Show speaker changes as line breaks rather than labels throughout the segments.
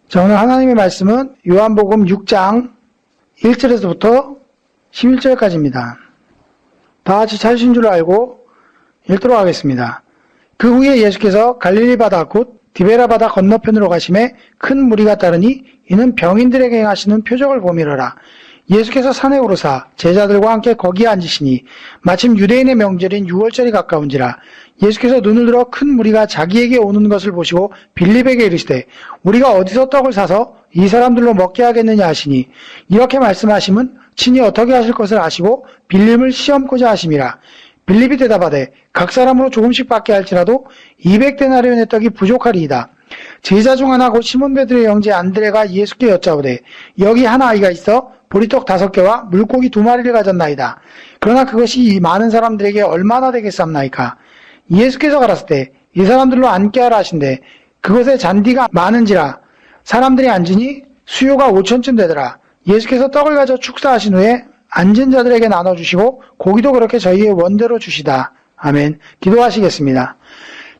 자, 오늘 하나님의 말씀은 요한복음 6장 1절에서부터 11절까지입니다. 다 같이 찾으신 줄 알고 읽도록 하겠습니다. 그 후에 예수께서 갈릴리 바다 곧 디베라 바다 건너편으로 가심에 큰 무리가 따르니 이는 병인들에게 행하시는 표적을 보미러라. 예수께서 산에 오르사 제자들과 함께 거기에 앉으시니 마침 유대인의 명절인 유월절이 가까운지라. 예수께서 눈을 들어 큰 무리가 자기에게 오는 것을 보시고 빌립에게 이르시되 우리가 어디서 떡을 사서 이 사람들로 먹게 하겠느냐 하시니 이렇게 말씀하심은 친히 어떻게 하실 것을 아시고 빌립을 시험코자 하심이라. 빌립이 대답하되 각 사람으로 조금씩 받게 할지라도 200데나리온의 떡이 부족하리이다. 제자 중 하나 곧 시몬 베드로의 형제 안드레가 예수께 여짜오되 여기 한 아이가 있어 보리떡 5개와 물고기 2마리를 가졌나이다. 그러나 그것이 이 많은 사람들에게 얼마나 되겠사옵나이까. 예수께서 가라사대 이 사람들로 앉게 하라 하신대 그것에 잔디가 많은지라 사람들이 앉으니 수요가 5천쯤 되더라. 예수께서 떡을 가져 축사하신 후에 앉은 자들에게 나눠주시고 고기도 그렇게 저희의 원대로 주시다. 아멘. 기도하시겠습니다.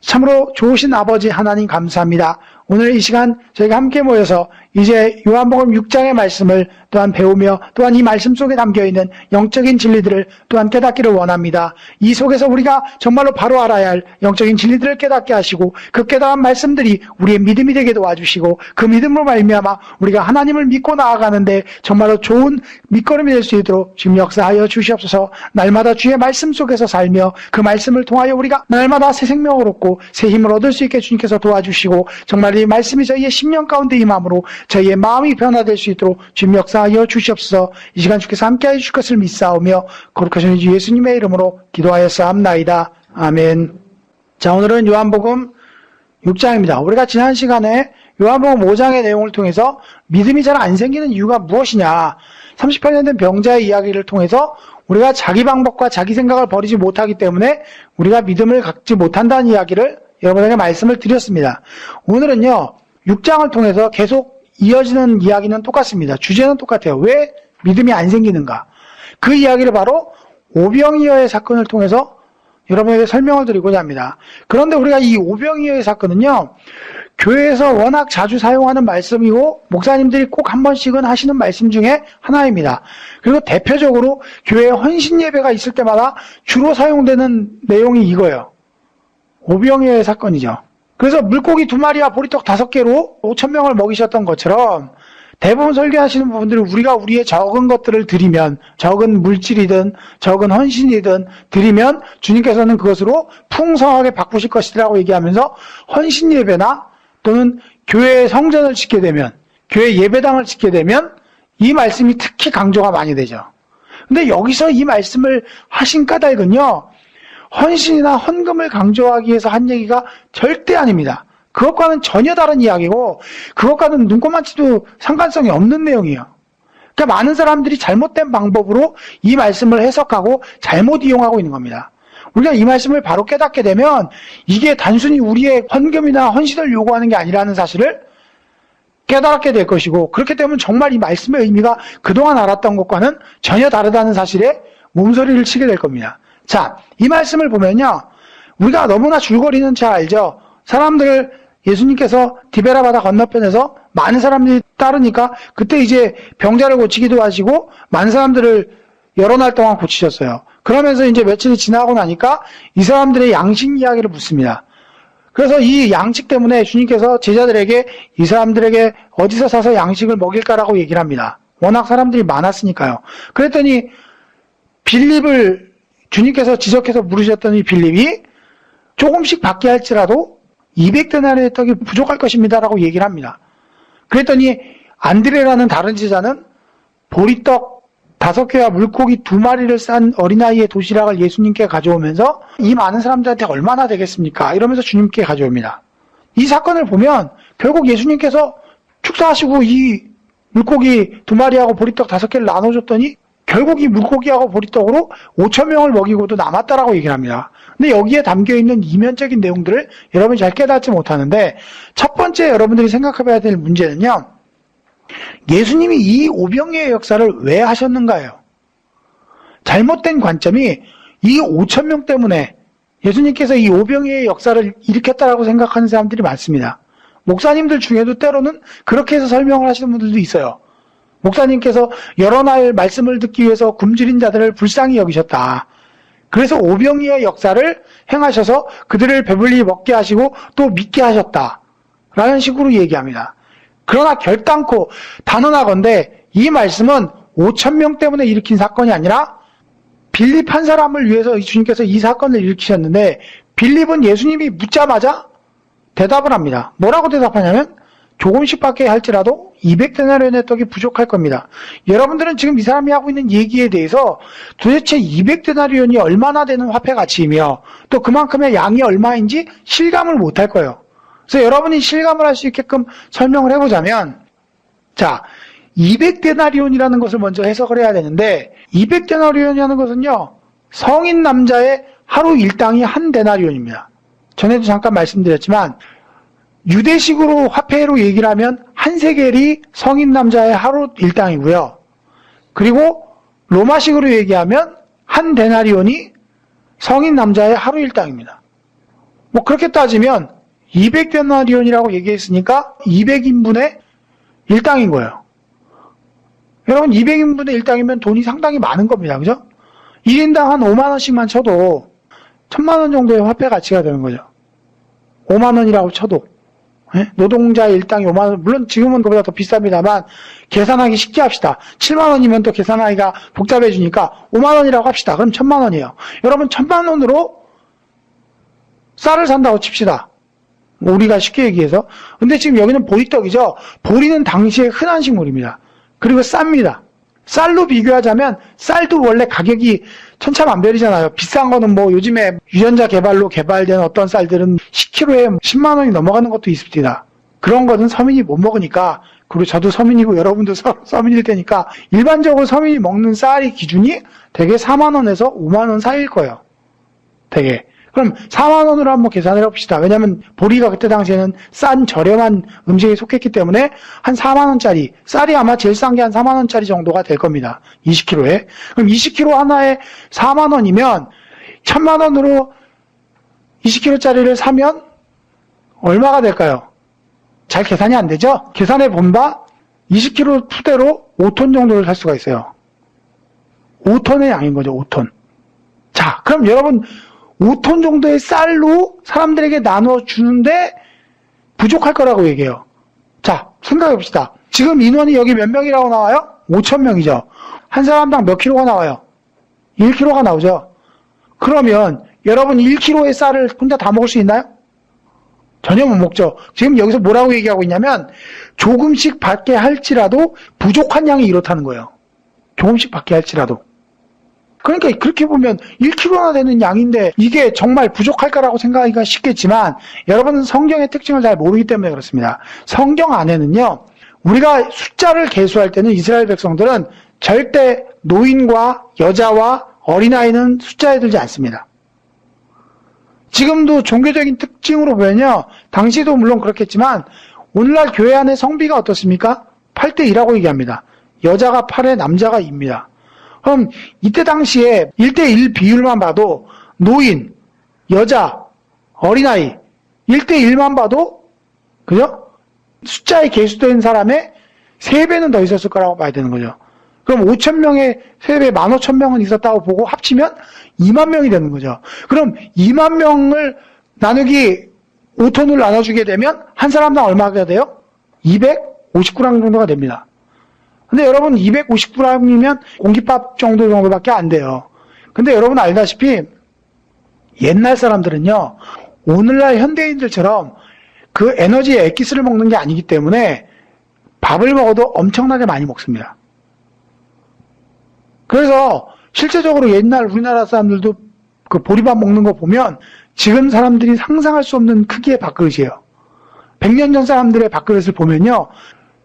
참으로 좋으신 아버지 하나님 감사합니다. 오늘 이 시간 저희가 함께 모여서 이제 요한복음 6장의 말씀을 또한 배우며 또한 이 말씀 속에 담겨있는 영적인 진리들을 또한 깨닫기를 원합니다. 이 속에서 우리가 정말로 바로 알아야 할 영적인 진리들을 깨닫게 하시고 그 깨달은 말씀들이 우리의 믿음이 되게 도와주시고 그 믿음으로 말미암아 우리가 하나님을 믿고 나아가는데 정말로 좋은 밑거름이 될 수 있도록 주님 역사하여 주시옵소서. 날마다 주의 말씀 속에서 살며 그 말씀을 통하여 우리가 날마다 새 생명을 얻고 새 힘을 얻을 수 있게 주님께서 도와주시고 정말 이 말씀이 저희의 심령 가운데 임함으로 저희의 마음이 변화될 수 있도록 주님 역사하여 주시옵소서. 이 시간 주께서 함께하여 주실 것을 믿사오며 거룩하신 주 예수님의 이름으로 기도하였사옵나이다. 아멘. 자, 오늘은 요한복음 6장입니다. 우리가 지난 시간에 요한복음 5장의 내용을 통해서 믿음이 잘 안 생기는 이유가 무엇이냐 38년 된 병자의 이야기를 통해서 우리가 자기 방법과 자기 생각을 버리지 못하기 때문에 우리가 믿음을 갖지 못한다는 이야기를 여러분에게 말씀을 드렸습니다. 오늘은요 6장을 통해서 계속 이어지는 이야기는 똑같습니다. 주제는 똑같아요. 왜 믿음이 안 생기는가? 그 이야기를 바로 오병이어의 사건을 통해서 여러분에게 설명을 드리고자 합니다. 그런데 우리가 이 오병이어의 사건은요 교회에서 워낙 자주 사용하는 말씀이고 목사님들이 꼭 한 번씩은 하시는 말씀 중에 하나입니다. 그리고 대표적으로 교회에 헌신 예배가 있을 때마다 주로 사용되는 내용이 이거예요. 오병이어의 사건이죠. 그래서 물고기 2마리와 보리떡 5개로 5,000명을 먹이셨던 것처럼 대부분 설교하시는 부분들은 우리가 우리의 적은 것들을 드리면 적은 물질이든 적은 헌신이든 드리면 주님께서는 그것으로 풍성하게 바꾸실 것이라고 얘기하면서 헌신 예배나 또는 교회의 성전을 짓게 되면 교회 예배당을 짓게 되면 이 말씀이 특히 강조가 많이 되죠. 근데 여기서 이 말씀을 하신 까닭은요 헌신이나 헌금을 강조하기 위해서 한 얘기가 절대 아닙니다. 그것과는 전혀 다른 이야기고 그것과는 눈꼽만치도 상관성이 없는 내용이에요. 그러니까 많은 사람들이 잘못된 방법으로 이 말씀을 해석하고 잘못 이용하고 있는 겁니다. 우리가 이 말씀을 바로 깨닫게 되면 이게 단순히 우리의 헌금이나 헌신을 요구하는 게 아니라는 사실을 깨닫게 될 것이고 그렇게 되면 정말 이 말씀의 의미가 그동안 알았던 것과는 전혀 다르다는 사실에 몸서리를 치게 될 겁니다. 자, 이 말씀을 보면요. 우리가 너무나 줄거리는 잘 알죠. 사람들을 예수님께서 디베라 바다 건너편에서 많은 사람들이 따르니까 그때 이제 병자를 고치기도 하시고 많은 사람들을 여러 날 동안 고치셨어요. 그러면서 이제 며칠이 지나고 나니까 이 사람들의 양식 이야기를 묻습니다. 그래서 이 양식 때문에 주님께서 제자들에게 이 사람들에게 어디서 사서 양식을 먹일까라고 얘기를 합니다. 워낙 사람들이 많았으니까요. 그랬더니 빌립을 주님께서 지적해서 물으셨던 이 빌립이 조금씩 받게 할지라도 200데나리온의 떡이 부족할 것입니다라고 얘기를 합니다. 그랬더니 안드레라는 다른 제자는 보리떡 5개와 물고기 2마리를 싼 어린아이의 도시락을 예수님께 가져오면서 이 많은 사람들한테 얼마나 되겠습니까? 이러면서 주님께 가져옵니다. 이 사건을 보면 결국 예수님께서 축사하시고 이 물고기 2마리하고 보리떡 5개를 나눠줬더니 결국 이 물고기하고 보리떡으로 5,000명을 먹이고도 남았다라고 얘기를 합니다. 근데 여기에 담겨있는 이면적인 내용들을 여러분이 잘 깨닫지 못하는데 첫 번째 여러분들이 생각해봐야 될 문제는요. 예수님이 이 오병이어의 역사를 왜 하셨는가요? 잘못된 관점이 이 5,000명 때문에 예수님께서 이 오병이어의 역사를 일으켰다라고 생각하는 사람들이 많습니다. 목사님들 중에도 때로는 그렇게 해서 설명을 하시는 분들도 있어요. 목사님께서 여러 날 말씀을 듣기 위해서 굶주린 자들을 불쌍히 여기셨다. 그래서 오병이의 역사를 행하셔서 그들을 배불리 먹게 하시고 또 믿게 하셨다. 라는 식으로 얘기합니다. 그러나 결단코 단언하건대 이 말씀은 5,000명 때문에 일으킨 사건이 아니라 빌립 한 사람을 위해서 주님께서 이 사건을 일으키셨는데 빌립은 예수님이 묻자마자 대답을 합니다. 뭐라고 대답하냐면 조금씩밖에 할지라도 200데나리온의 떡이 부족할 겁니다. 여러분들은 지금 이 사람이 하고 있는 얘기에 대해서 도대체 200데나리온이 얼마나 되는 화폐 가치이며 또 그만큼의 양이 얼마인지 실감을 못할 거예요. 그래서 여러분이 실감을 할 수 있게끔 설명을 해보자면, 자, 200데나리온이라는 것을 먼저 해석을 해야 되는데 200데나리온이라는 것은요, 성인 남자의 하루 일당이 한 데나리온입니다. 전에도 잠깐 말씀드렸지만 유대식으로 화폐로 얘기를 하면 한 세겔이 성인 남자의 하루 일당이고요. 그리고 로마식으로 얘기하면 한 데나리온이 성인 남자의 하루 일당입니다. 뭐 그렇게 따지면 200데나리온이라고 얘기했으니까 200인분의 일당인 거예요. 여러분 200인분의 일당이면 돈이 상당히 많은 겁니다. 그죠? 1인당 한 5만 원씩만 쳐도 1,000만 원 정도의 화폐 가치가 되는 거죠. 5만 원이라고 쳐도. 노동자 일당이 5만 원, 물론 지금은 그보다 더 비쌉니다만 계산하기 쉽게 합시다. 7만 원이면 또 계산하기가 복잡해지니까 5만 원이라고 합시다. 그럼 1,000만 원이에요. 여러분 1,000만 원으로 쌀을 산다고 칩시다. 우리가 쉽게 얘기해서. 근데 지금 여기는 보리떡이죠. 보리는 당시에 흔한 식물입니다. 그리고 쌉니다. 쌀로 비교하자면 쌀도 원래 가격이 천차만별이잖아요. 비싼 거는 뭐 요즘에 유전자 개발로 개발된 어떤 쌀들은 10kg에 10만 원이 넘어가는 것도 있습니다. 그런 거는 서민이 못 먹으니까, 그리고 저도 서민이고 여러분도 서민일 테니까 일반적으로 서민이 먹는 쌀의 기준이 대개 4만 원에서 5만 원 사이일 거예요. 대개. 그럼 4만 원으로 한번 계산을 해봅시다. 왜냐하면 보리가 그때 당시에는 싼 저렴한 음식에 속했기 때문에 한 4만 원짜리, 쌀이 아마 제일 싼 게 한 4만 원짜리 정도가 될 겁니다. 20kg에. 그럼 20kg 하나에 4만 원이면 1,000만 원으로 20kg짜리를 사면 얼마가 될까요? 잘 계산이 안 되죠? 계산해 본 바 20kg 푸대로 5톤 정도를 살 수가 있어요. 5톤의 양인 거죠. 5톤. 자, 그럼 여러분 5톤 정도의 쌀로 사람들에게 나눠주는데 부족할 거라고 얘기해요. 자, 생각해 봅시다. 지금 인원이 여기 몇 명이라고 나와요? 5,000명이죠. 한 사람당 몇 킬로가 나와요? 1kg가 나오죠. 그러면 여러분 1kg의 쌀을 혼자 다 먹을 수 있나요? 전혀 못 먹죠. 지금 여기서 뭐라고 얘기하고 있냐면 조금씩 받게 할지라도 부족한 양이 이렇다는 거예요. 조금씩 받게 할지라도. 그러니까 그렇게 보면 1kg나 되는 양인데 이게 정말 부족할까라고 생각하기가 쉽겠지만 여러분은 성경의 특징을 잘 모르기 때문에 그렇습니다. 성경 안에는요, 우리가 숫자를 계수할 때는 이스라엘 백성들은 절대 노인과 여자와 어린아이는 숫자에 들지 않습니다. 지금도 종교적인 특징으로 보면요, 당시도 물론 그렇겠지만 오늘날 교회 안의 성비가 어떻습니까? 8대2라고 얘기합니다. 여자가 8에 남자가 2입니다. 그럼 이때 당시에 1대1 비율만 봐도 노인, 여자, 어린아이 1대1만 봐도 그죠? 숫자에 계수된 사람의 3배는 더 있었을 거라고 봐야 되는 거죠. 그럼 5,000명의 3배 15,000명은 있었다고 보고 합치면 2만 명이 되는 거죠. 그럼 2만 명을 나누기 5톤을 나눠주게 되면 한 사람당 얼마가 돼요? 250g 정도가 됩니다. 근데 여러분 250g이면 공깃밥 정도밖에 안 돼요. 근데 여러분 알다시피 옛날 사람들은요, 오늘날 현대인들처럼 그 에너지의 엑기스를 먹는 게 아니기 때문에 밥을 먹어도 엄청나게 많이 먹습니다. 그래서 실제적으로 옛날 우리나라 사람들도 그 보리밥 먹는 거 보면 지금 사람들이 상상할 수 없는 크기의 밥그릇이에요. 100년 전 사람들의 밥그릇을 보면요,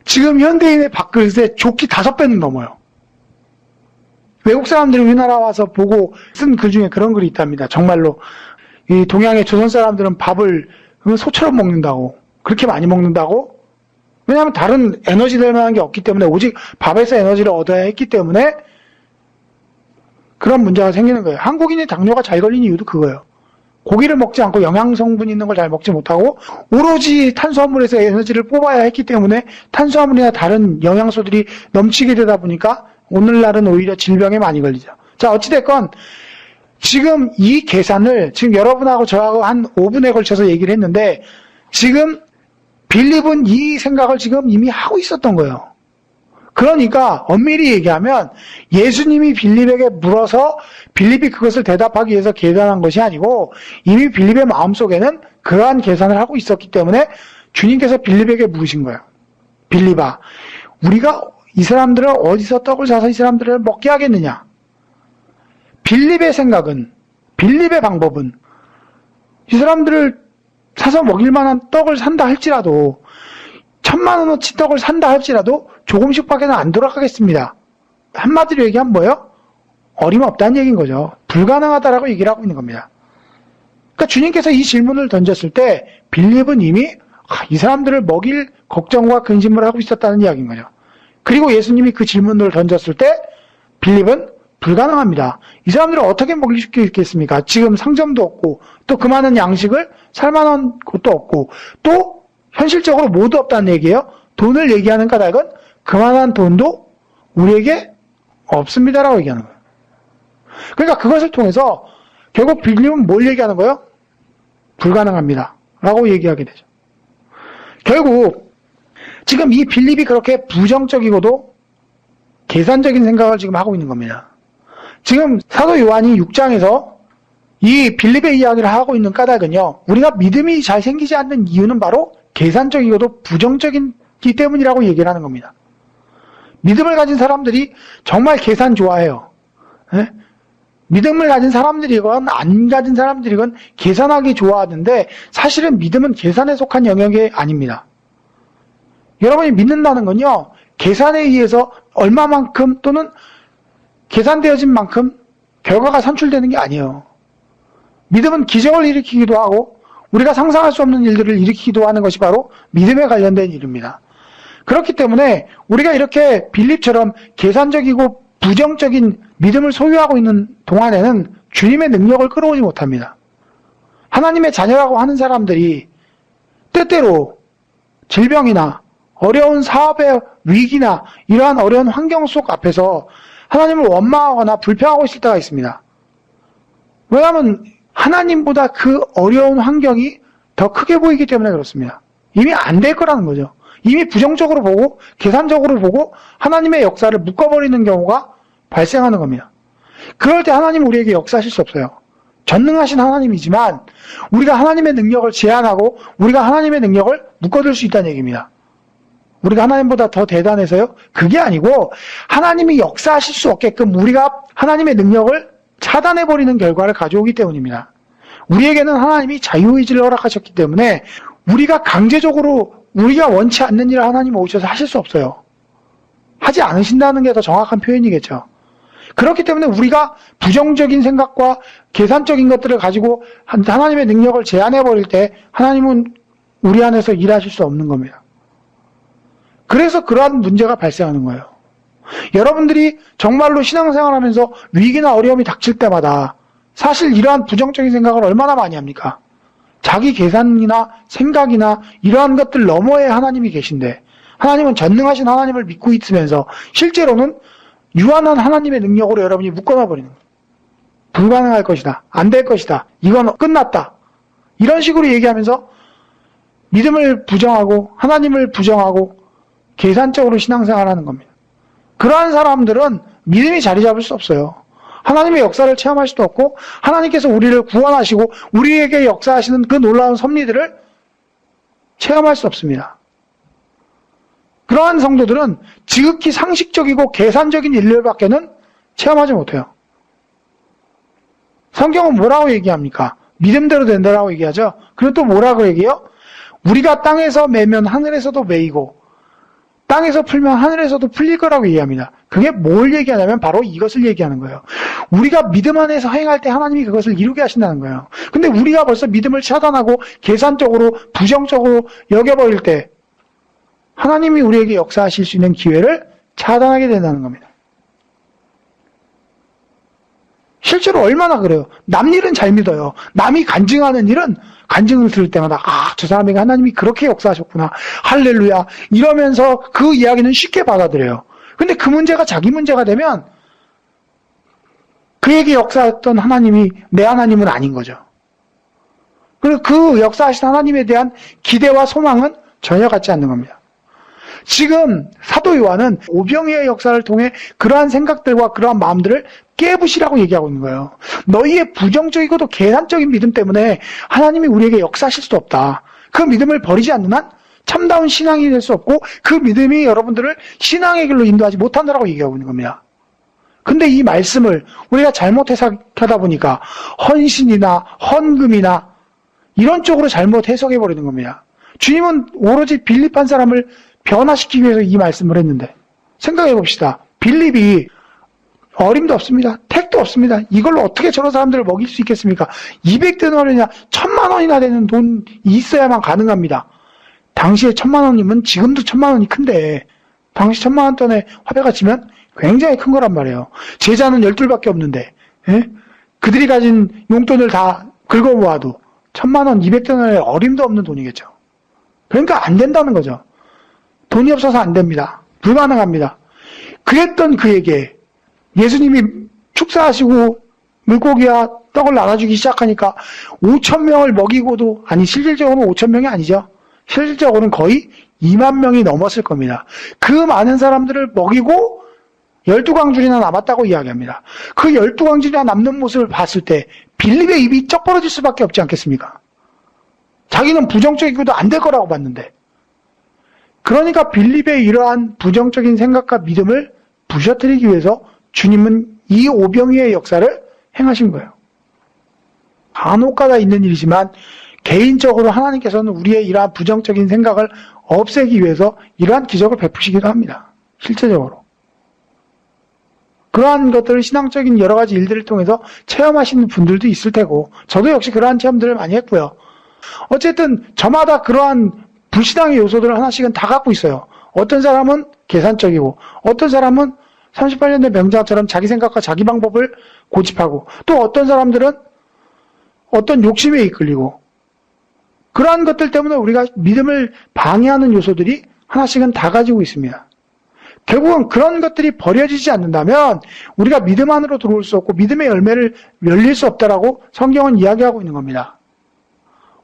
지금 현대인의 밥그릇에 조끼 5배는 넘어요. 외국 사람들이 우리나라 와서 보고 쓴 글 중에 그런 글이 있답니다. 정말로 이 동양의 조선 사람들은 밥을 소처럼 먹는다고, 그렇게 많이 먹는다고. 왜냐하면 다른 에너지 될 만한 게 없기 때문에 오직 밥에서 에너지를 얻어야 했기 때문에 그런 문제가 생기는 거예요. 한국인이 당뇨가 잘 걸린 이유도 그거예요. 고기를 먹지 않고 영양성분 있는 걸 잘 먹지 못하고 오로지 탄수화물에서 에너지를 뽑아야 했기 때문에 탄수화물이나 다른 영양소들이 넘치게 되다 보니까 오늘날은 오히려 질병에 많이 걸리죠. 자, 어찌됐건 지금 이 계산을 지금 여러분하고 저하고 한 5분에 걸쳐서 얘기를 했는데 지금 빌립은 이 생각을 지금 이미 하고 있었던 거예요. 그러니까 엄밀히 얘기하면 예수님이 빌립에게 물어서 빌립이 그것을 대답하기 위해서 계산한 것이 아니고 이미 빌립의 마음속에는 그러한 계산을 하고 있었기 때문에 주님께서 빌립에게 물으신 거예요. 빌립아, 우리가 이 사람들을 어디서 떡을 사서 이 사람들을 먹게 하겠느냐? 빌립의 생각은, 빌립의 방법은 이 사람들을 사서 먹일 만한 떡을 산다 할지라도 1,000,000원어치 떡을 산다 할지라도 조금씩밖에는 안 돌아가겠습니다. 한마디로 얘기하면 뭐예요? 어림없다는 얘기인 거죠. 불가능하다라고 얘기를 하고 있는 겁니다. 그러니까 주님께서 이 질문을 던졌을 때 빌립은 이미 이 사람들을 먹일 걱정과 근심을 하고 있었다는 이야기인 거죠. 그리고 예수님이 그 질문을 던졌을 때 빌립은 불가능합니다. 이 사람들을 어떻게 먹일 수 있겠습니까? 지금 상점도 없고 또 그 많은 양식을 살 만한 곳도 없고 또 현실적으로 모두 없다는 얘기예요. 돈을 얘기하는 까닭은 그만한 돈도 우리에게 없습니다라고 얘기하는 거예요. 그러니까 그것을 통해서 결국 빌립은 뭘 얘기하는 거예요? 불가능합니다 라고 얘기하게 되죠. 결국 지금 이 빌립이 그렇게 부정적이고도 계산적인 생각을 지금 하고 있는 겁니다. 지금 사도 요한이 6장에서 이 빌립의 이야기를 하고 있는 까닭은요, 우리가 믿음이 잘 생기지 않는 이유는 바로 계산적이고도 부정적이기 때문이라고 얘기를 하는 겁니다. 믿음을 가진 사람들이 정말 계산 좋아해요. 예? 믿음을 가진 사람들이건 안 가진 사람들이건 계산하기 좋아하는데 사실은 믿음은 계산에 속한 영역이 아닙니다. 여러분이 믿는다는 건요, 계산에 의해서 얼마만큼 또는 계산되어진 만큼 결과가 산출되는 게 아니에요. 믿음은 기적을 일으키기도 하고 우리가 상상할 수 없는 일들을 일으키기도 하는 것이 바로 믿음에 관련된 일입니다. 그렇기 때문에 우리가 이렇게 빌립처럼 계산적이고 부정적인 믿음을 소유하고 있는 동안에는 주님의 능력을 끌어오지 못합니다. 하나님의 자녀라고 하는 사람들이 때때로 질병이나 어려운 사업의 위기나 이러한 어려운 환경 속 앞에서 하나님을 원망하거나 불평하고 있을 때가 있습니다. 왜냐하면 하나님보다 그 어려운 환경이 더 크게 보이기 때문에 그렇습니다. 이미 안 될 거라는 거죠. 이미 부정적으로 보고 계산적으로 보고 하나님의 역사를 묶어버리는 경우가 발생하는 겁니다. 그럴 때 하나님은 우리에게 역사하실 수 없어요. 전능하신 하나님이지만 우리가 하나님의 능력을 제한하고 우리가 하나님의 능력을 묶어둘 수 있다는 얘기입니다. 우리가 하나님보다 더 대단해서요? 그게 아니고 하나님이 역사하실 수 없게끔 우리가 하나님의 능력을 차단해버리는 결과를 가져오기 때문입니다. 우리에게는 하나님이 자유의지를 허락하셨기 때문에 우리가 강제적으로 우리가 원치 않는 일을 하나님 오셔서 하실 수 없어요. 하지 않으신다는 게 더 정확한 표현이겠죠. 그렇기 때문에 우리가 부정적인 생각과 계산적인 것들을 가지고 하나님의 능력을 제한해버릴 때 하나님은 우리 안에서 일하실 수 없는 겁니다. 그래서 그러한 문제가 발생하는 거예요. 여러분들이 정말로 신앙생활 하면서 위기나 어려움이 닥칠 때마다 사실 이러한 부정적인 생각을 얼마나 많이 합니까? 자기 계산이나 생각이나 이러한 것들 너머에 하나님이 계신데 하나님은 전능하신 하나님을 믿고 있으면서 실제로는 유한한 하나님의 능력으로 여러분이 묶어놔버리는 거예요. 불가능할 것이다. 안 될 것이다. 이건 끝났다. 이런 식으로 얘기하면서 믿음을 부정하고 하나님을 부정하고 계산적으로 신앙생활하는 겁니다. 그러한 사람들은 믿음이 자리 잡을 수 없어요. 하나님의 역사를 체험할 수도 없고 하나님께서 우리를 구원하시고 우리에게 역사하시는 그 놀라운 섭리들을 체험할 수 없습니다. 그러한 성도들은 지극히 상식적이고 계산적인 일들밖에는 체험하지 못해요. 성경은 뭐라고 얘기합니까? 믿음대로 된다라고 얘기하죠. 그리고 또 뭐라고 얘기해요? 우리가 땅에서 매면 하늘에서도 매이고 땅에서 풀면 하늘에서도 풀릴 거라고 얘기합니다. 그게 뭘 얘기하냐면 바로 이것을 얘기하는 거예요. 우리가 믿음 안에서 행할 때 하나님이 그것을 이루게 하신다는 거예요. 근데 우리가 벌써 믿음을 차단하고 계산적으로 부정적으로 여겨버릴 때 하나님이 우리에게 역사하실 수 있는 기회를 차단하게 된다는 겁니다. 실제로 얼마나 그래요. 남 일은 잘 믿어요. 남이 간증하는 일은 간증을 들을 때마다 저 사람에게 하나님이 그렇게 역사하셨구나. 할렐루야. 이러면서 그 이야기는 쉽게 받아들여요. 근데 그 문제가 자기 문제가 되면 그에게 역사했던 하나님이 내 하나님은 아닌 거죠. 그리고 그 역사하신 하나님에 대한 기대와 소망은 전혀 같지 않는 겁니다. 지금 사도 요한은 오병이어의 역사를 통해 그러한 생각들과 그러한 마음들을 깨부시라고 얘기하고 있는 거예요. 너희의 부정적이고도 계산적인 믿음 때문에 하나님이 우리에게 역사하실 수 없다. 그 믿음을 버리지 않는 한 참다운 신앙이 될 수 없고 그 믿음이 여러분들을 신앙의 길로 인도하지 못한다라고 얘기하고 있는 겁니다. 근데 이 말씀을 우리가 잘못 해석하다 보니까 헌신이나 헌금이나 이런 쪽으로 잘못 해석해 버리는 겁니다. 주님은 오로지 빌립 한 사람을 변화시키기 위해서 이 말씀을 했는데 생각해 봅시다. 빌립이 어림도 없습니다. 택도 없습니다. 이걸로 어떻게 저런 사람들을 먹일 수 있겠습니까? 200데나리나 1000만 원이나 되는 돈이 있어야만 가능합니다. 당시에 1000만 원이면 지금도 1000만 원이 큰데 당시 1000만 원 돈의 화폐가 치면 굉장히 큰 거란 말이에요. 제자는 12밖에 없는데 그들이 가진 용돈을 다 긁어모아도 1000만 원, 200데나리는 어림도 없는 돈이겠죠. 그러니까 안 된다는 거죠. 돈이 없어서 안 됩니다. 불가능합니다. 그랬던 그에게 예수님이 축사하시고 물고기와 떡을 나눠주기 시작하니까 5,000명을 먹이고도, 아니 실질적으로는 5,000명이 아니죠. 실질적으로는 거의 2만 명이 넘었을 겁니다. 그 많은 사람들을 먹이고 12광줄이나 남았다고 이야기합니다. 그 12광줄이나 남는 모습을 봤을 때 빌립의 입이 쩍 벌어질 수밖에 없지 않겠습니까? 자기는 부정적이고도 안 될 거라고 봤는데. 그러니까 빌립의 이러한 부정적인 생각과 믿음을 부셔뜨리기 위해서 주님은 이 오병이어의 역사를 행하신 거예요. 간혹가다 있는 일이지만 개인적으로 하나님께서는 우리의 이러한 부정적인 생각을 없애기 위해서 이러한 기적을 베푸시기도 합니다. 실제적으로. 그러한 것들을 신앙적인 여러 가지 일들을 통해서 체험하시는 분들도 있을 테고 저도 역시 그러한 체험들을 많이 했고요. 어쨌든 저마다 그러한 불신앙의 요소들을 하나씩은 다 갖고 있어요. 어떤 사람은 계산적이고 어떤 사람은 38년 된 병자처럼 자기 생각과 자기 방법을 고집하고 또 어떤 사람들은 어떤 욕심에 이끌리고 그러한 것들 때문에 우리가 믿음을 방해하는 요소들이 하나씩은 다 가지고 있습니다. 결국은 그런 것들이 버려지지 않는다면 우리가 믿음 안으로 들어올 수 없고 믿음의 열매를 열릴 수 없다라고 성경은 이야기하고 있는 겁니다.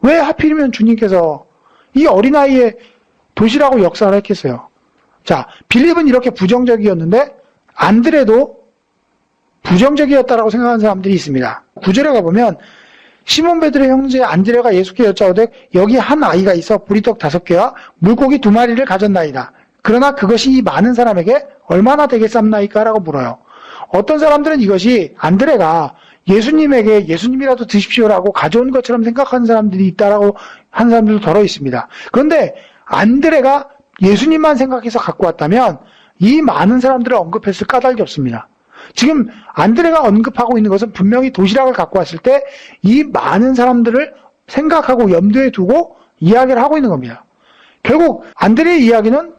왜 하필이면 주님께서 이 어린아이의 도시라고 역사를 했겠어요? 자, 빌립은 이렇게 부정적이었는데 안드레도 부정적이었다라고 생각하는 사람들이 있습니다. 9절에 가보면 시몬 베드로의 형제 안드레가 예수께 여짜오되 여기 한 아이가 있어 보리떡 5개와 물고기 2마리를 가졌나이다. 그러나 그것이 이 많은 사람에게 얼마나 되겠삼나이까? 라고 물어요. 어떤 사람들은 이것이 안드레가 예수님에게 예수님이라도 드십시오라고 가져온 것처럼 생각하는 사람들이 있다라고 하는 사람들도 더러 있습니다. 그런데 안드레가 예수님만 생각해서 갖고 왔다면 이 많은 사람들을 언급했을 까닭이 없습니다. 지금 안드레가 언급하고 있는 것은 분명히 도시락을 갖고 왔을 때 이 많은 사람들을 생각하고 염두에 두고 이야기를 하고 있는 겁니다. 결국 안드레의 이야기는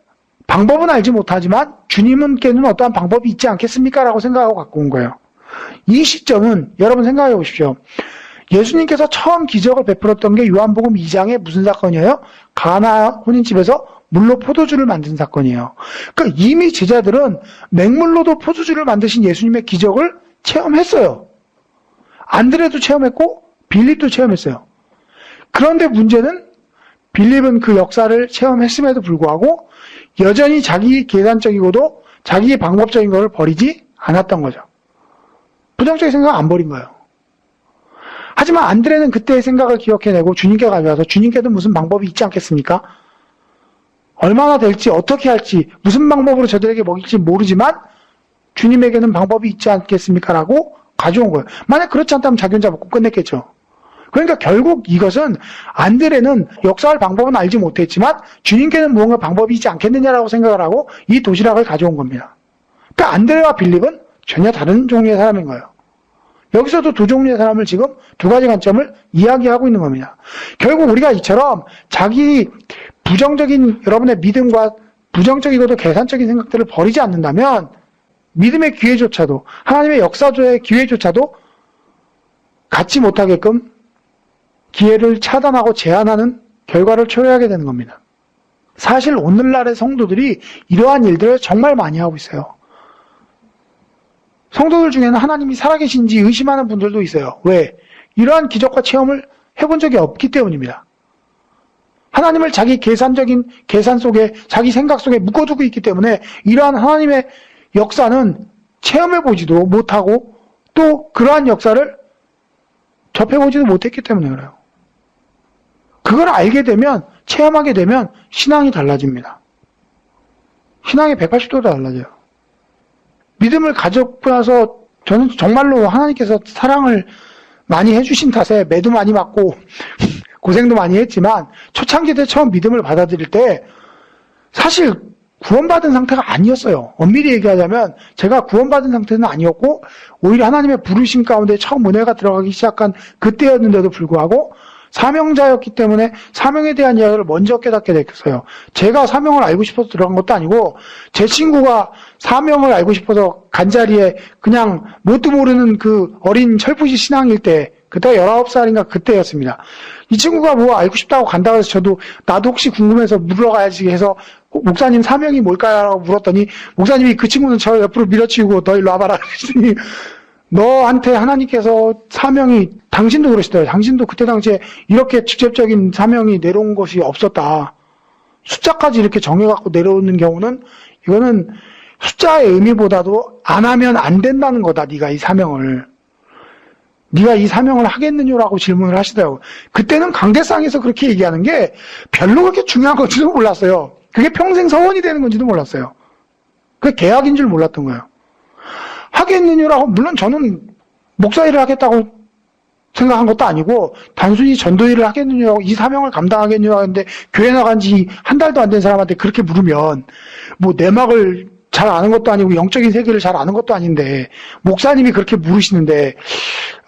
방법은 알지 못하지만 주님께는 어떠한 방법이 있지 않겠습니까? 라고 생각하고 갖고 온 거예요. 이 시점은 여러분 생각해 보십시오. 예수님께서 처음 기적을 베풀었던 게 요한복음 2장의 무슨 사건이에요? 가나 혼인집에서 물로 포도주를 만든 사건이에요. 그러니까 이미 제자들은 맹물로도 포도주를 만드신 예수님의 기적을 체험했어요. 안드레도 체험했고 빌립도 체험했어요. 그런데 문제는 빌립은 그 역사를 체험했음에도 불구하고 여전히 자기 계산적이고도 자기의 방법적인 것을 버리지 않았던 거죠. 부정적인 생각을 안 버린 거예요. 하지만 안드레는 그때의 생각을 기억해내고 주님께 가져와서 주님께도 무슨 방법이 있지 않겠습니까? 얼마나 될지 어떻게 할지 무슨 방법으로 저들에게 먹일지 모르지만 주님에게는 방법이 있지 않겠습니까? 라고 가져온 거예요. 만약 그렇지 않다면 자기 혼자 먹고 끝냈겠죠. 그러니까 결국 이것은 안드레는 역사할 방법은 알지 못했지만 주님께는 무언가 방법이 있지 않겠느냐라고 생각을 하고 이 도시락을 가져온 겁니다. 그러니까 안드레와 빌립은 전혀 다른 종류의 사람인 거예요. 여기서도 두 종류의 사람을 지금 두 가지 관점을 이야기하고 있는 겁니다. 결국 우리가 이처럼 자기 부정적인 여러분의 믿음과 부정적이고도 계산적인 생각들을 버리지 않는다면 믿음의 기회조차도 하나님의 역사조의 기회조차도 갖지 못하게끔 기회를 차단하고 제한하는 결과를 초래하게 되는 겁니다. 사실 오늘날의 성도들이 이러한 일들을 정말 많이 하고 있어요. 성도들 중에는 하나님이 살아계신지 의심하는 분들도 있어요. 왜? 이러한 기적과 체험을 해본 적이 없기 때문입니다. 하나님을 자기 계산적인 계산 속에, 자기 생각 속에 묶어두고 있기 때문에 이러한 하나님의 역사는 체험해보지도 못하고 또 그러한 역사를 접해보지도 못했기 때문에 그래요. 그걸 알게 되면, 체험하게 되면 신앙이 달라집니다. 신앙이 180도로 달라져요. 믿음을 가졌고 나서 저는 정말로 하나님께서 사랑을 많이 해주신 탓에 매도 많이 맞고 고생도 많이 했지만 초창기 때 처음 믿음을 받아들일 때 사실 구원받은 상태가 아니었어요. 엄밀히 얘기하자면 제가 구원받은 상태는 아니었고 오히려 하나님의 부르심 가운데 처음 은혜가 들어가기 시작한 그때였는데도 불구하고 사명자였기 때문에 사명에 대한 이야기를 먼저 깨닫게 됐어요. 제가 사명을 알고 싶어서 들어간 것도 아니고 제 친구가 사명을 알고 싶어서 간 자리에 그냥 뭣도 모르는 그 어린 철부지 신앙일 때, 그때가 19살인가 그때였습니다. 이 친구가 뭐 알고 싶다고 간다고 해서 저도 나도 혹시 궁금해서 물어가야지 해서 목사님 사명이 뭘까요? 라고 물었더니 목사님이 그 친구는 저 옆으로 밀어치우고 너 일로 와봐라 그랬더니 너한테 하나님께서 사명이, 당신도 그러시더라고요. 당신도 그때 당시에 이렇게 직접적인 사명이 내려온 것이 없었다. 숫자까지 이렇게 정해갖고 내려오는 경우는 이거는 숫자의 의미보다도 안 하면 안 된다는 거다. 네가 이 사명을 하겠느냐라고 질문을 하시더라고요. 그때는 강대상에서 그렇게 얘기하는 게 별로 그렇게 중요한 건지도 몰랐어요. 그게 평생 서원이 되는 건지도 몰랐어요. 그게 계약인 줄 몰랐던 거예요. 하겠느냐라고, 물론 저는 목사 일을 하겠다고 생각한 것도 아니고 단순히 전도 일을 하겠느냐고, 이 사명을 감당하겠느냐고 하는데 교회 나간 지 한 달도 안 된 사람한테 그렇게 물으면 뭐 내막을 잘 아는 것도 아니고 영적인 세계를 잘 아는 것도 아닌데 목사님이 그렇게 물으시는데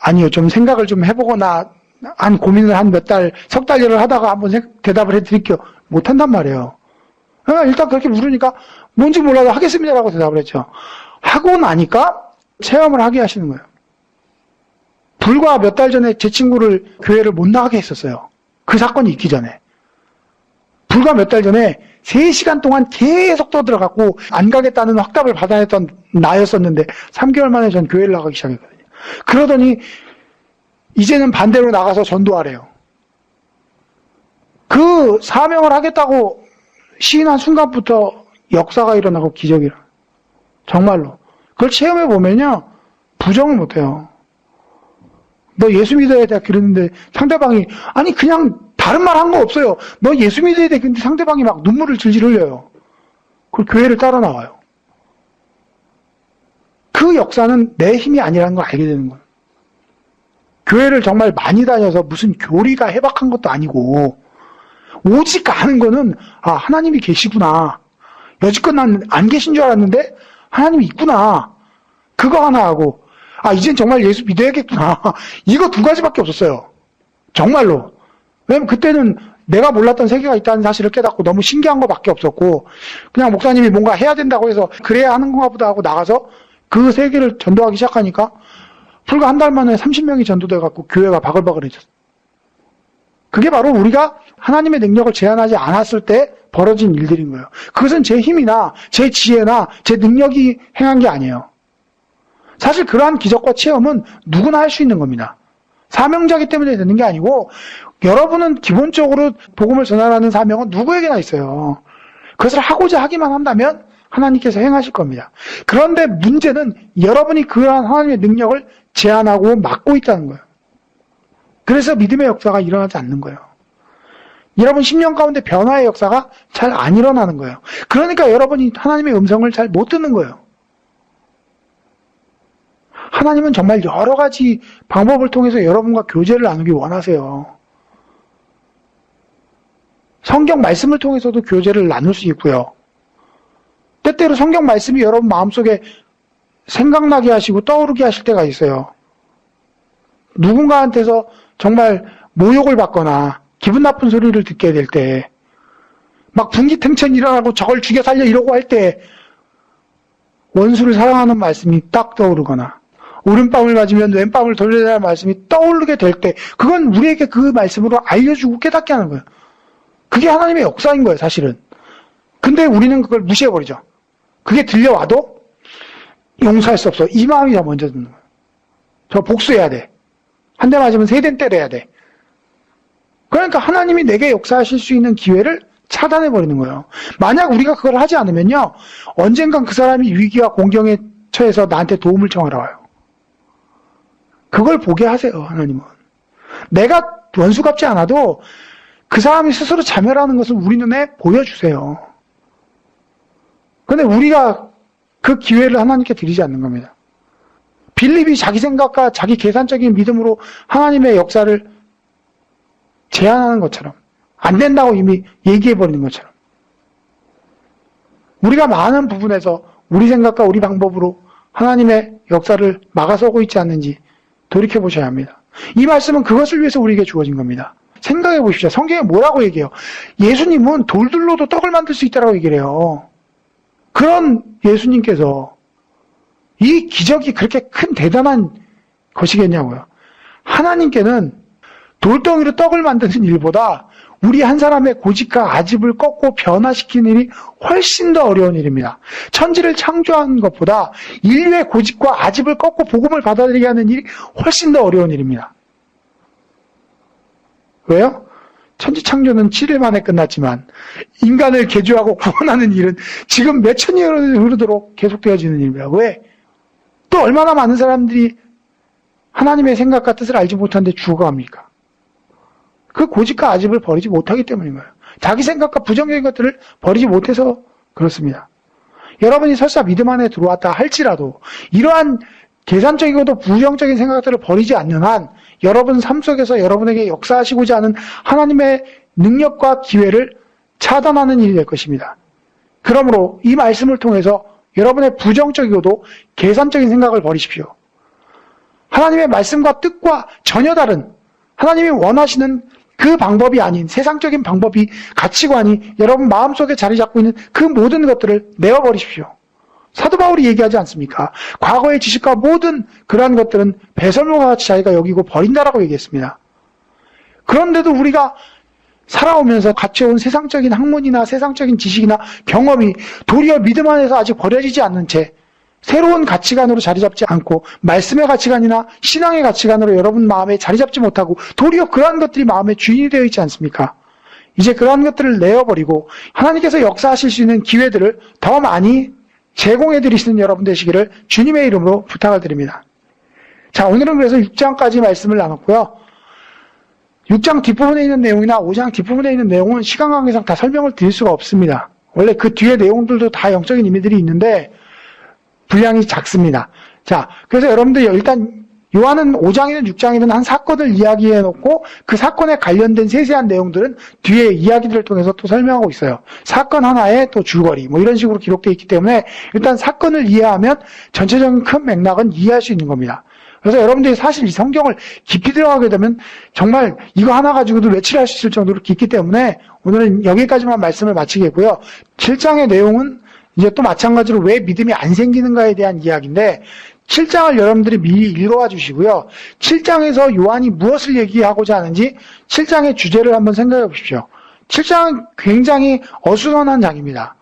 아니요, 좀 생각을 좀 해보거나 한 고민을 한 몇 달, 석 달 일을 하다가 한번 대답을 해드릴게요. 못한단 말이에요. 일단 그렇게 물으니까 뭔지 몰라도 하겠습니다라고 대답을 했죠. 하고 나니까 체험을 하게 하시는 거예요. 불과 몇 달 전에 제 친구를 교회를 못 나가게 했었어요. 그 사건이 있기 전에. 불과 몇 달 전에 3시간 동안 계속 떠들어갖고 안 가겠다는 확답을 받아냈던 나였었는데 3개월 만에 전 교회를 나가기 시작했거든요. 그러더니 이제는 반대로 나가서 전도하래요. 그 사명을 하겠다고 시인한 순간부터 역사가 일어나고 기적이 일어나요. 정말로. 그걸 체험해보면요, 부정을 못해요. 너 예수 믿어야 돼. 그랬는데 상대방이, 아니, 그냥 다른 말 한 거 없어요. 너 예수 믿어야 돼. 근데 상대방이 막 눈물을 질질 흘려요. 그걸 교회를 따라 나와요. 그 역사는 내 힘이 아니라는 걸 알게 되는 거예요. 교회를 정말 많이 다녀서 무슨 교리가 해박한 것도 아니고, 오직 아는 거는, 아, 하나님이 계시구나. 여지껏 난 안 계신 줄 알았는데, 하나님이 있구나. 그거 하나 하고, 아, 이젠 정말 예수 믿어야겠구나. 이거 두 가지밖에 없었어요. 정말로. 왜냐면 그때는 내가 몰랐던 세계가 있다는 사실을 깨닫고 너무 신기한 거밖에 없었고, 그냥 목사님이 뭔가 해야 된다고 해서 그래야 하는 건가 보다 하고 나가서 그 세계를 전도하기 시작하니까 불과 한 달 만에 30명이 전도돼갖고 교회가 바글바글해졌어요. 그게 바로 우리가 하나님의 능력을 제한하지 않았을 때 벌어진 일들인 거예요. 그것은 제 힘이나 제 지혜나 제 능력이 행한 게 아니에요. 사실 그러한 기적과 체험은 누구나 할 수 있는 겁니다. 사명자기 때문에 되는 게 아니고 여러분은 기본적으로 복음을 전하라는 사명은 누구에게나 있어요. 그것을 하고자 하기만 한다면 하나님께서 행하실 겁니다. 그런데 문제는 여러분이 그러한 하나님의 능력을 제한하고 막고 있다는 거예요. 그래서 믿음의 역사가 일어나지 않는 거예요. 여러분 10년 가운데 변화의 역사가 잘 안 일어나는 거예요. 그러니까 여러분이 하나님의 음성을 잘 못 듣는 거예요. 하나님은 정말 여러 가지 방법을 통해서 여러분과 교제를 나누기 원하세요. 성경 말씀을 통해서도 교제를 나눌 수 있고요. 때때로 성경 말씀이 여러분 마음속에 생각나게 하시고 떠오르게 하실 때가 있어요. 누군가한테서 정말 모욕을 받거나 기분 나쁜 소리를 듣게 될 때, 막 분기탱천 일어나고 저걸 죽여 살려 이러고 할 때 원수를 사랑하는 말씀이 딱 떠오르거나, 오른밤을 맞으면 왼밤을 돌려라는 말씀이 떠오르게 될 때, 그건 우리에게 그 말씀으로 알려주고 깨닫게 하는 거예요. 그게 하나님의 역사인 거예요, 사실은. 근데 우리는 그걸 무시해버리죠. 그게 들려와도 용서할 수 없어. 이 마음이 더 먼저 드는 거예요. 저 복수해야 돼. 한 대 맞으면 세 대 때려야 돼. 그러니까 하나님이 내게 역사하실 수 있는 기회를 차단해버리는 거예요. 만약 우리가 그걸 하지 않으면요, 언젠간 그 사람이 위기와 공경에 처해서 나한테 도움을 청하러 와요. 그걸 보게 하세요, 하나님은. 내가 원수 갚지 않아도 그 사람이 스스로 자멸하는 것을 우리 눈에 보여주세요. 근데 우리가 그 기회를 하나님께 드리지 않는 겁니다. 빌립이 자기 생각과 자기 계산적인 믿음으로 하나님의 역사를 제한하는 것처럼, 안 된다고 이미 얘기해버리는 것처럼, 우리가 많은 부분에서 우리 생각과 우리 방법으로 하나님의 역사를 막아서고 있지 않는지 돌이켜보셔야 합니다. 이 말씀은 그것을 위해서 우리에게 주어진 겁니다. 생각해 보십시오. 성경에 뭐라고 얘기해요? 예수님은 돌들로도 떡을 만들 수 있다고 얘기를 해요. 그런 예수님께서 이 기적이 그렇게 큰 대단한 것이겠냐고요. 하나님께는 돌덩이로 떡을 만드는 일보다 우리 한 사람의 고집과 아집을 꺾고 변화시키는 일이 훨씬 더 어려운 일입니다. 천지를 창조하는 것보다 인류의 고집과 아집을 꺾고 복음을 받아들이게 하는 일이 훨씬 더 어려운 일입니다. 왜요? 천지 창조는 7일 만에 끝났지만 인간을 개조하고 구원하는 일은 지금 몇천 년이 흐르도록 계속되어지는 일입니다. 왜? 또 얼마나 많은 사람들이 하나님의 생각과 뜻을 알지 못하는데 죽어갑니까? 그 고집과 아집을 버리지 못하기 때문인 거예요. 자기 생각과 부정적인 것들을 버리지 못해서 그렇습니다. 여러분이 설사 믿음 안에 들어왔다 할지라도 이러한 계산적이고도 부정적인 생각들을 버리지 않는 한 여러분 삶 속에서 여러분에게 역사하시고자 하는 하나님의 능력과 기회를 차단하는 일이 될 것입니다. 그러므로 이 말씀을 통해서 여러분의 부정적이고도 계산적인 생각을 버리십시오. 하나님의 말씀과 뜻과 전혀 다른 하나님이 원하시는 그 방법이 아닌 세상적인 방법이 가치관이 여러분 마음속에 자리 잡고 있는 그 모든 것들을 내어버리십시오. 사도 바울이 얘기하지 않습니까? 과거의 지식과 모든 그러한 것들은 배설물과 같이 자기가 여기고 버린다라고 얘기했습니다. 그런데도 우리가 살아오면서 갖춰온 세상적인 학문이나 세상적인 지식이나 경험이 도리어 믿음 안에서 아직 버려지지 않는 채 새로운 가치관으로 자리 잡지 않고 말씀의 가치관이나 신앙의 가치관으로 여러분 마음에 자리 잡지 못하고 도리어 그러한 것들이 마음의 주인이 되어 있지 않습니까? 이제 그러한 것들을 내어버리고 하나님께서 역사하실 수 있는 기회들을 더 많이 제공해 드리시는 여러분 되시기를 주님의 이름으로 부탁을 드립니다. 자, 오늘은 그래서 6장까지 말씀을 나눴고요. 6장 뒷부분에 있는 내용이나 5장 뒷부분에 있는 내용은 시간 관계상 다 설명을 드릴 수가 없습니다. 원래 그 뒤에 내용들도 다 영적인 의미들이 있는데 분량이 작습니다. 자, 그래서 여러분들 일단 요한은 5장이든 6장이든 한 사건을 이야기해 놓고 그 사건에 관련된 세세한 내용들은 뒤에 이야기들을 통해서 또 설명하고 있어요. 사건 하나에 또 줄거리 뭐 이런 식으로 기록되어 있기 때문에 일단 사건을 이해하면 전체적인 큰 맥락은 이해할 수 있는 겁니다. 그래서 여러분들이 사실 이 성경을 깊이 들어가게 되면 정말 이거 하나 가지고도 며칠 할 수 있을 정도로 깊기 때문에 오늘은 여기까지만 말씀을 마치겠고요. 7장의 내용은 이제 또 마찬가지로 왜 믿음이 안 생기는가에 대한 이야기인데 7장을 여러분들이 미리 읽어와 주시고요. 7장에서 요한이 무엇을 얘기하고자 하는지 7장의 주제를 한번 생각해 보십시오. 7장은 굉장히 어수선한 장입니다.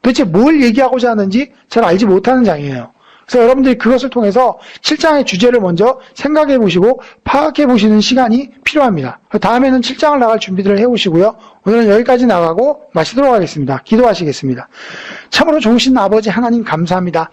도대체 뭘 얘기하고자 하는지 잘 알지 못하는 장이에요. 그래서 여러분들이 그것을 통해서 7장의 주제를 먼저 생각해 보시고 파악해 보시는 시간이 필요합니다. 다음에는 7장을 나갈 준비들을 해 오시고요. 오늘은 여기까지 나가고 마치도록 하겠습니다. 기도하시겠습니다. 참으로 좋으신 아버지 하나님 감사합니다.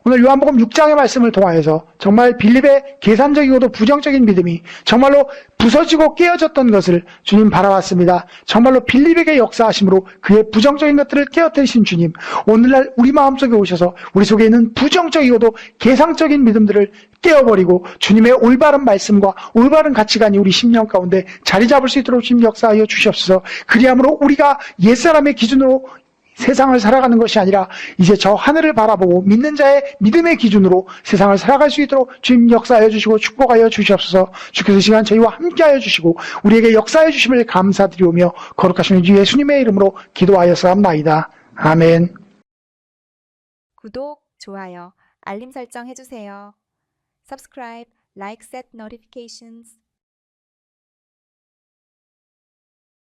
오늘 요한복음 6장의 말씀을 통하여서 정말 빌립의 계산적이고도 부정적인 믿음이 정말로 부서지고 깨어졌던 것을 주님 바라봤습니다. 정말로 빌립에게 역사하심으로 그의 부정적인 것들을 깨어뜨리신 주님, 오늘날 우리 마음속에 오셔서 우리 속에 있는 부정적이고도 계상적인 믿음들을 깨어버리고 주님의 올바른 말씀과 올바른 가치관이 우리 심령 가운데 자리 잡을 수 있도록 주님 역사하여 주시옵소서. 그리함으로 우리가 옛사람의 기준으로 세상을 살아가는 것이 아니라 이제 저 하늘을 바라보고 믿는 자의 믿음의 기준으로 세상을 살아갈 수 있도록 주님 역사하여 주시고 축복하여 주시옵소서. 주께서 이 시간 저희와 함께하여 주시고 우리에게 역사해 주심을 감사드리오며 거룩하신 주 예수님의 이름으로 기도하였사옵나이다. 아멘.
구독, 좋아요, 알림 설정 해주세요. subscribe, like, set notifications.